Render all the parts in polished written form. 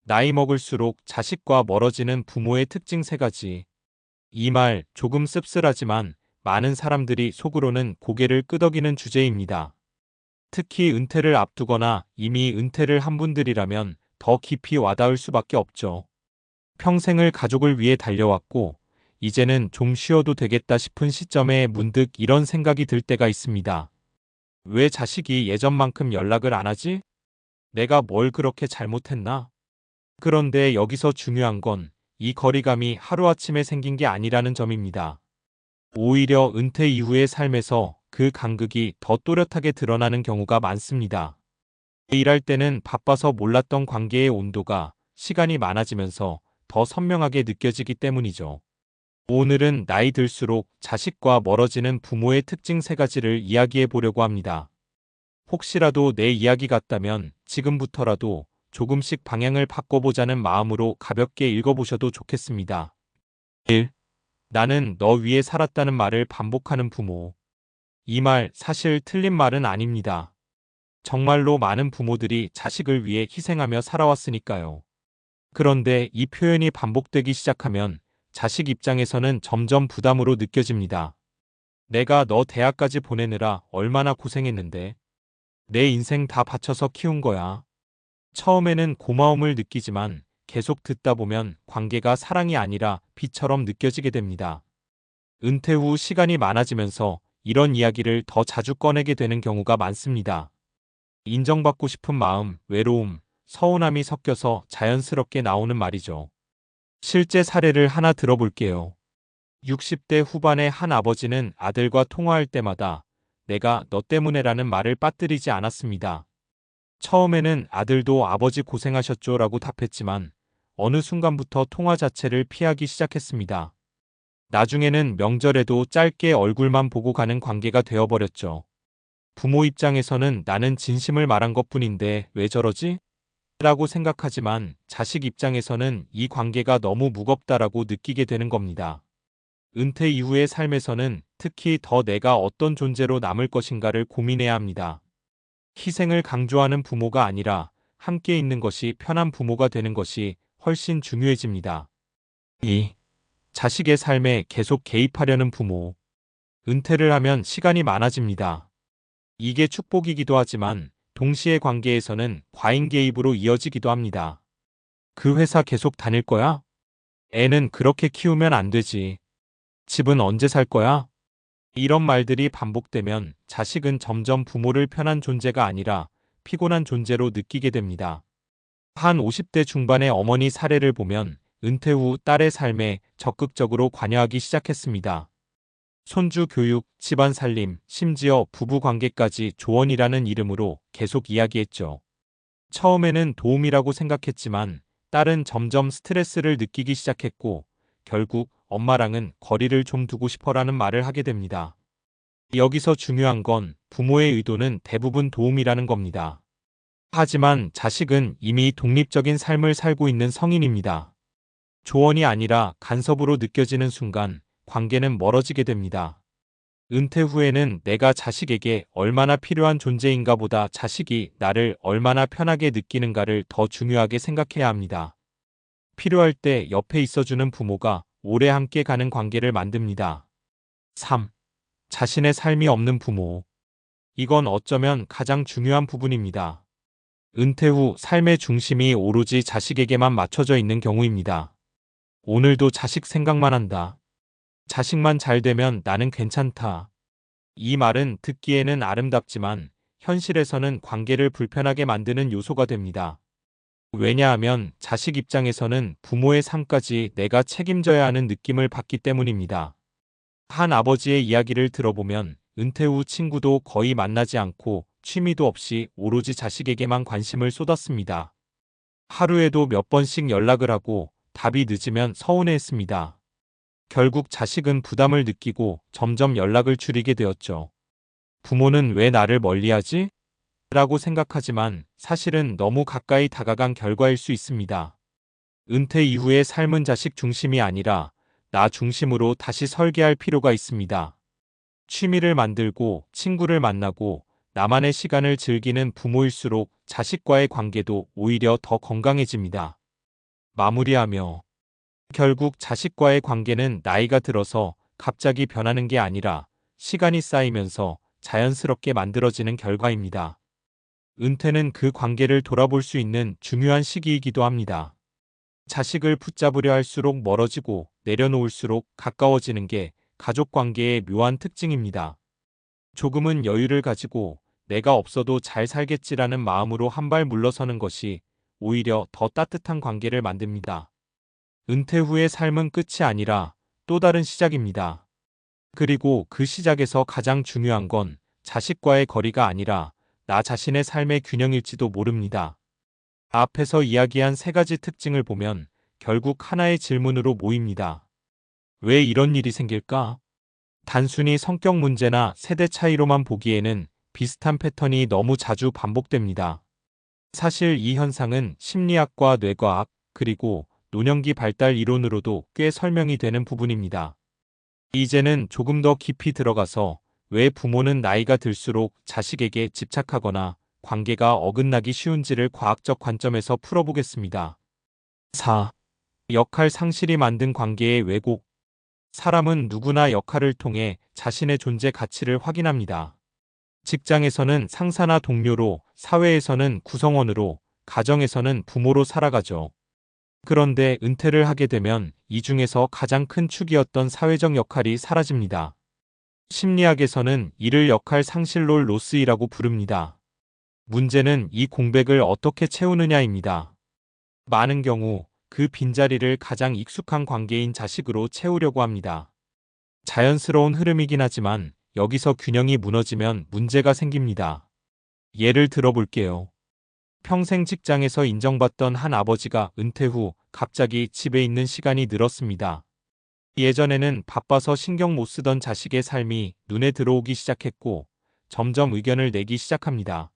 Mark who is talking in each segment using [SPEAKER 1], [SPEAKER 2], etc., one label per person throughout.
[SPEAKER 1] 나이 먹을수록 자식과 멀어지는 부모의 특징 3가지. 이 말 조금 씁쓸하지만 많은 사람들이 속으로는 고개를 끄덕이는 주제입니다. 특히 은퇴를 앞두거나 이미 은퇴를 한 분들이라면 더 깊이 와닿을 수밖에 없죠. 평생을 가족을 위해 달려왔고 이제는 좀 쉬어도 되겠다 싶은 시점에 문득 이런 생각이 들 때가 있습니다. 왜 자식이 예전만큼 연락을 안 하지? 내가 뭘 그렇게 잘못했나? 그런데 여기서 중요한 건 이 거리감이 하루아침에 생긴 게 아니라는 점입니다. 오히려 은퇴 이후의 삶에서 그 간극이 더 또렷하게 드러나는 경우가 많습니다. 일할 때는 바빠서 몰랐던 관계의 온도가 시간이 많아지면서 더 선명하게 느껴지기 때문이죠. 오늘은 나이 들수록 자식과 멀어지는 부모의 특징 3가지를 이야기해 보려고 합니다. 혹시라도 내 이야기 같다면 지금부터라도 조금씩 방향을 바꿔보자는 마음으로 가볍게 읽어보셔도 좋겠습니다. 1. 나는 너 위해 살았다는 말을 반복하는 부모. 이 말 사실 틀린 말은 아닙니다. 정말로 많은 부모들이 자식을 위해 희생하며 살아왔으니까요. 그런데 이 표현이 반복되기 시작하면 자식 입장에서는 점점 부담으로 느껴집니다. 내가 너 대학까지 보내느라 얼마나 고생했는데 내 인생 다 바쳐서 키운 거야. 처음에는 고마움을 느끼지만 계속 듣다 보면 관계가 사랑이 아니라 빚처럼 느껴지게 됩니다. 은퇴 후 시간이 많아지면서 이런 이야기를 더 자주 꺼내게 되는 경우가 많습니다. 인정받고 싶은 마음, 외로움, 서운함이 섞여서 자연스럽게 나오는 말이죠. 실제 사례를 하나 들어볼게요. 60대 후반의 한 아버지는 아들과 통화할 때마다 내가 너 때문에라는 말을 빠뜨리지 않았습니다. 처음에는 아들도 아버지 고생하셨죠 라고 답했지만 어느 순간부터 통화 자체를 피하기 시작했습니다. 나중에는 명절에도 짧게 얼굴만 보고 가는 관계가 되어버렸죠. 부모 입장에서는 나는 진심을 말한 것뿐인데 왜 저러지? 라고 생각하지만 자식 입장에서는 이 관계가 너무 무겁다라고 느끼게 되는 겁니다. 은퇴 이후의 삶에서는 특히 더 내가 어떤 존재로 남을 것인가를 고민해야 합니다. 희생을 강조하는 부모가 아니라 함께 있는 것이 편한 부모가 되는 것이 훨씬 중요해집니다. 2. 자식의 삶에 계속 개입하려는 부모. 은퇴를 하면 시간이 많아집니다. 이게 축복이기도 하지만 동시에 관계에서는 과잉 개입으로 이어지기도 합니다. 그 회사 계속 다닐 거야? 애는 그렇게 키우면 안 되지. 집은 언제 살 거야? 이런 말들이 반복되면 자식은 점점 부모를 편한 존재가 아니라 피곤한 존재로 느끼게 됩니다. 한 50대 중반의 어머니 사례를 보면 은퇴 후 딸의 삶에 적극적으로 관여하기 시작했습니다. 손주 교육, 집안 살림, 심지어 부부 관계까지 조언이라는 이름으로 계속 이야기했죠. 처음에는 도움이라고 생각했지만 딸은 점점 스트레스를 느끼기 시작했고 결국 엄마랑은 거리를 좀 두고 싶어라는 말을 하게 됩니다. 여기서 중요한 건 부모의 의도는 대부분 도움이라는 겁니다. 하지만 자식은 이미 독립적인 삶을 살고 있는 성인입니다. 조언이 아니라 간섭으로 느껴지는 순간 관계는 멀어지게 됩니다. 은퇴 후에는 내가 자식에게 얼마나 필요한 존재인가 보다 자식이 나를 얼마나 편하게 느끼는가를 더 중요하게 생각해야 합니다. 필요할 때 옆에 있어주는 부모가 오래 함께 가는 관계를 만듭니다. 3. 자신의 삶이 없는 부모. 이건 어쩌면 가장 중요한 부분입니다. 은퇴 후 삶의 중심이 오로지 자식에게만 맞춰져 있는 경우입니다. 오늘도 자식 생각만 한다. 자식만 잘 되면 나는 괜찮다. 이 말은 듣기에는 아름답지만 현실에서는 관계를 불편하게 만드는 요소가 됩니다. 왜냐하면 자식 입장에서는 부모의 삶까지 내가 책임져야 하는 느낌을 받기 때문입니다. 한 아버지의 이야기를 들어보면 은퇴 후 친구도 거의 만나지 않고 취미도 없이 오로지 자식에게만 관심을 쏟았습니다. 하루에도 몇 번씩 연락을 하고 답이 늦으면 서운해했습니다. 결국 자식은 부담을 느끼고 점점 연락을 줄이게 되었죠. 부모는 왜 나를 멀리하지? 라고 생각하지만 사실은 너무 가까이 다가간 결과일 수 있습니다. 은퇴 이후의 삶은 자식 중심이 아니라 나 중심으로 다시 설계할 필요가 있습니다. 취미를 만들고 친구를 만나고 나만의 시간을 즐기는 부모일수록 자식과의 관계도 오히려 더 건강해집니다. 마무리하며 결국 자식과의 관계는 나이가 들어서 갑자기 변하는 게 아니라 시간이 쌓이면서 자연스럽게 만들어지는 결과입니다. 은퇴는 그 관계를 돌아볼 수 있는 중요한 시기이기도 합니다. 자식을 붙잡으려 할수록 멀어지고 내려놓을수록 가까워지는 게 가족 관계의 묘한 특징입니다. 조금은 여유를 가지고 내가 없어도 잘 살겠지라는 마음으로 한 발 물러서는 것이 오히려 더 따뜻한 관계를 만듭니다. 은퇴 후의 삶은 끝이 아니라 또 다른 시작입니다. 그리고 그 시작에서 가장 중요한 건 자식과의 거리가 아니라 나 자신의 삶의 균형일지도 모릅니다. 앞에서 이야기한 세 가지 특징을 보면 결국 하나의 질문으로 모입니다. 왜 이런 일이 생길까? 단순히 성격 문제나 세대 차이로만 보기에는 비슷한 패턴이 너무 자주 반복됩니다. 사실 이 현상은 심리학과 뇌과학, 그리고 노년기 발달 이론으로도 꽤 설명이 되는 부분입니다. 이제는 조금 더 깊이 들어가서 왜 부모는 나이가 들수록 자식에게 집착하거나 관계가 어긋나기 쉬운지를 과학적 관점에서 풀어보겠습니다. 4. 역할 상실이 만든 관계의 왜곡. 사람은 누구나 역할을 통해 자신의 존재 가치를 확인합니다. 직장에서는 상사나 동료로, 사회에서는 구성원으로, 가정에서는 부모로 살아가죠. 그런데 은퇴를 하게 되면 이 중에서 가장 큰 축이었던 사회적 역할이 사라집니다. 심리학에서는 이를 역할 상실로 로스이라고 부릅니다. 문제는 이 공백을 어떻게 채우느냐입니다. 많은 경우 그 빈자리를 가장 익숙한 관계인 자식으로 채우려고 합니다. 자연스러운 흐름이긴 하지만 여기서 균형이 무너지면 문제가 생깁니다. 예를 들어볼게요. 평생 직장에서 인정받던 한 아버지가 은퇴 후 갑자기 집에 있는 시간이 늘었습니다. 예전에는 바빠서 신경 못 쓰던 자식의 삶이 눈에 들어오기 시작했고 점점 의견을 내기 시작합니다.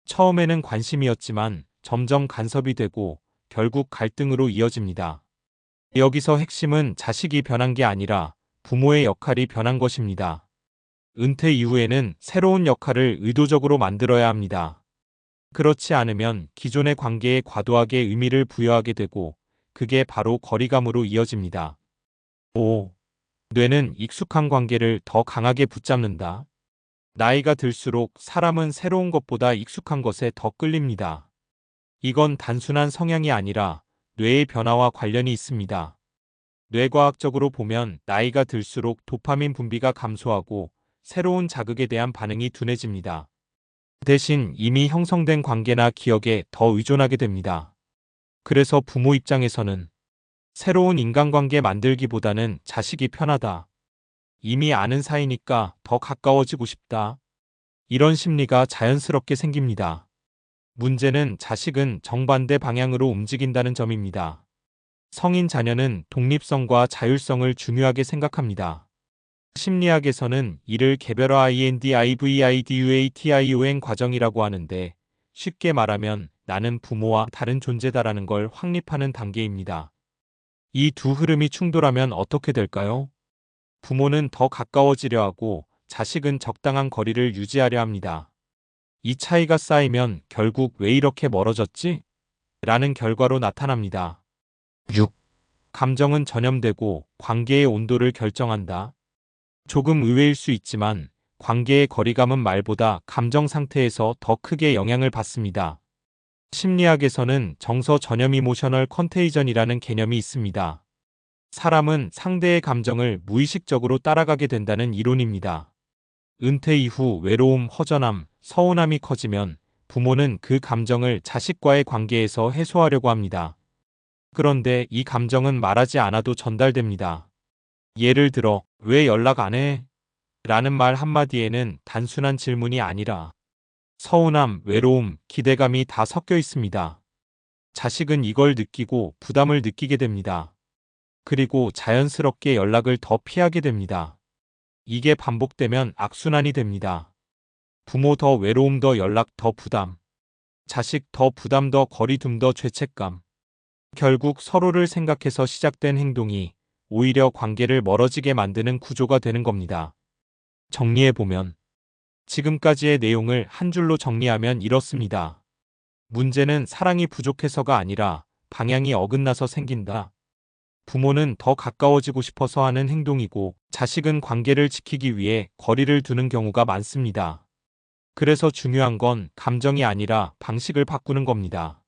[SPEAKER 1] 처음에는 관심이었지만 점점 간섭이 되고 결국 갈등으로 이어집니다. 여기서 핵심은 자식이 변한 게 아니라 부모의 역할이 변한 것입니다. 은퇴 이후에는 새로운 역할을 의도적으로 만들어야 합니다. 그렇지 않으면 기존의 관계에 과도하게 의미를 부여하게 되고 그게 바로 거리감으로 이어집니다. 5. 뇌는 익숙한 관계를 더 강하게 붙잡는다. 나이가 들수록 사람은 새로운 것보다 익숙한 것에 더 끌립니다. 이건 단순한 성향이 아니라 뇌의 변화와 관련이 있습니다. 뇌과학적으로 보면 나이가 들수록 도파민 분비가 감소하고 새로운 자극에 대한 반응이 둔해집니다. 대신 이미 형성된 관계나 기억에 더 의존하게 됩니다. 그래서 부모 입장에서는 새로운 인간관계 만들기보다는 자식이 편하다. 이미 아는 사이니까 더 가까워지고 싶다. 이런 심리가 자연스럽게 생깁니다. 문제는 자식은 정반대 방향으로 움직인다는 점입니다. 성인 자녀는 독립성과 자율성을 중요하게 생각합니다. 심리학에서는 이를 개별화 individuation 과정이라고 하는데 쉽게 말하면 나는 부모와 다른 존재다라는 걸 확립하는 단계입니다. 이 두 흐름이 충돌하면 어떻게 될까요? 부모는 더 가까워지려 하고 자식은 적당한 거리를 유지하려 합니다. 이 차이가 쌓이면 결국 왜 이렇게 멀어졌지? 라는 결과로 나타납니다. 6. 감정은 전염되고 관계의 온도를 결정한다. 조금 의외일 수 있지만 관계의 거리감은 말보다 감정 상태에서 더 크게 영향을 받습니다. 심리학에서는 정서 전염 이모셔널 컨테이전이라는 개념이 있습니다. 사람은 상대의 감정을 무의식적으로 따라가게 된다는 이론입니다. 은퇴 이후 외로움, 허전함, 서운함이 커지면 부모는 그 감정을 자식과의 관계에서 해소하려고 합니다. 그런데 이 감정은 말하지 않아도 전달됩니다. 예를 들어, 왜 연락 안 해? 라는 말 한마디에는 단순한 질문이 아니라 서운함, 외로움, 기대감이 다 섞여 있습니다. 자식은 이걸 느끼고 부담을 느끼게 됩니다. 그리고 자연스럽게 연락을 더 피하게 됩니다. 이게 반복되면 악순환이 됩니다. 부모 더 외로움 더 연락 더 부담. 자식 더 부담 더 거리둠 더 죄책감. 결국 서로를 생각해서 시작된 행동이 오히려 관계를 멀어지게 만드는 구조가 되는 겁니다. 정리해보면 지금까지의 내용을 한 줄로 정리하면 이렇습니다. 문제는 사랑이 부족해서가 아니라 방향이 어긋나서 생긴다. 부모는 더 가까워지고 싶어서 하는 행동이고 자식은 관계를 지키기 위해 거리를 두는 경우가 많습니다. 그래서 중요한 건 감정이 아니라 방식을 바꾸는 겁니다.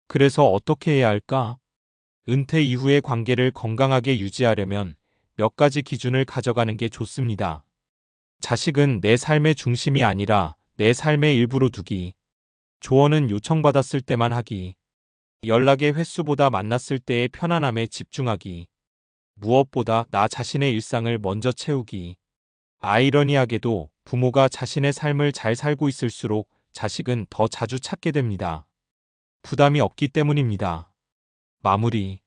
[SPEAKER 1] 그래서 어떻게 해야 할까? 은퇴 이후의 관계를 건강하게 유지하려면 몇 가지 기준을 가져가는 게 좋습니다. 자식은 내 삶의 중심이 아니라 내 삶의 일부로 두기. 조언은 요청받았을 때만 하기. 연락의 횟수보다 만났을 때의 편안함에 집중하기. 무엇보다 나 자신의 일상을 먼저 채우기. 아이러니하게도 부모가 자신의 삶을 잘 살고 있을수록 자식은 더 자주 찾게 됩니다. 부담이 없기 때문입니다. 마무리.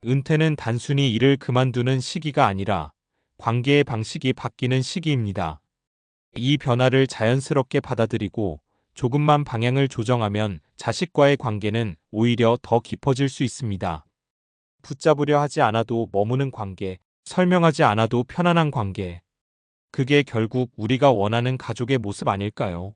[SPEAKER 1] 은퇴는 단순히 일을 그만두는 시기가 아니라 관계의 방식이 바뀌는 시기입니다. 이 변화를 자연스럽게 받아들이고 조금만 방향을 조정하면 자식과의 관계는 오히려 더 깊어질 수 있습니다. 붙잡으려 하지 않아도 머무는 관계, 설명하지 않아도 편안한 관계. 그게 결국 우리가 원하는 가족의 모습 아닐까요?